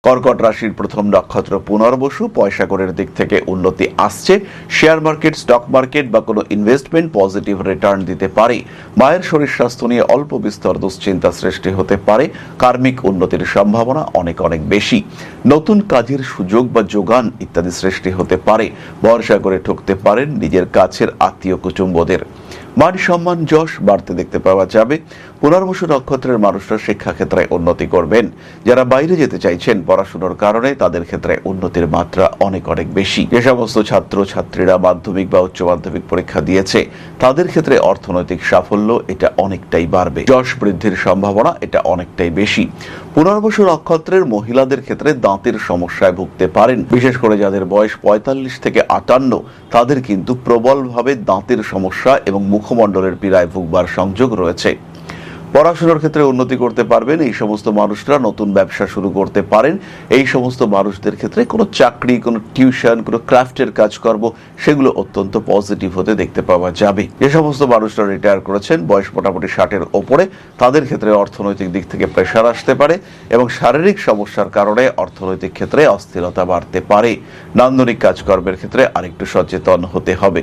কর্কট রাশির প্রথম নক্ষত্র পুনর্বসু। পয়সা কড়ির দিক থেকে উন্নতি আসছে। শেয়ার মার্কেট, স্টক মার্কেট বা কোনো ইনভেস্টমেন্ট পজিটিভ রিটার্ন দিতে পারে। মায়ের শরীর স্বাস্থ্য নিয়ে অল্প বিস্তর দুশ্চিন্তা সৃষ্টি হতে পারে। কার্মিক উন্নতির সম্ভাবনা অনেক বেশি। নতুন কাজের সুযোগ বা যোগান ইত্যাদি সৃষ্টি হতে পারে। ভরসা করে ঠকতে পারেন নিজের কাছের আত্মীয় কুটুম্বদের। মান সম্মান যশ বাড়তে দেখতে পাওয়া যাবে। পুনর্বসু নক্ষত্রের মানুষরা শিক্ষাক্ষেত্রে উন্নতি করবেন। যারা বাইরে যেতে চাইছেন পড়াশোনার কারণে, তাদের ক্ষেত্রে উন্নতির মাত্রা অনেক বেশি। যে সমস্ত ছাত্র ছাত্রীরা মাধ্যমিক বা উচ্চ মাধ্যমিক পরীক্ষা দিয়েছে, তাদের ক্ষেত্রে অর্থনৈতিক সাফল্য এটা অনেকটাই বাড়বে। যশ বৃদ্ধির সম্ভাবনা এটা অনেকটাই বেশি। পুনর্বসু নক্ষত্রের মহিলাদের ক্ষেত্রে দাঁতের সমস্যায় ভুগতে পারেন। বিশেষ করে যাদের বয়স 45 থেকে 58, তাদের কিন্তু প্রবলভাবে দাঁতের সমস্যা এবং মুখমণ্ডলের পীড়ায় ভুগবার সংযোগ রয়েছে। পড়াশোনার ক্ষেত্রে উন্নতি করতে পারবেন। এই সমস্ত মানুষরা নতুন ব্যবসা শুরু করতে পারেন। এই সমস্ত মানুষদের ক্ষেত্রে কোনো চাকরি, কোনো টিউশন, কোনো ক্রাফটের কাজকর্ম, সেগুলো অত্যন্ত পজিটিভ হতে দেখতে পাওয়া যাবে। যে সমস্ত মানুষরা রিটায়ার করেছেন, বয়স মোটামুটি 60-এর ওপরে, তাদের ক্ষেত্রে অর্থনৈতিক দিক থেকে প্রেশার আসতে পারে এবং শারীরিক সমস্যার কারণে অর্থনৈতিক ক্ষেত্রে অস্থিরতা বাড়তে পারে। নান্দনিক কাজকর্মের ক্ষেত্রে আরেকটু সচেতন হতে হবে।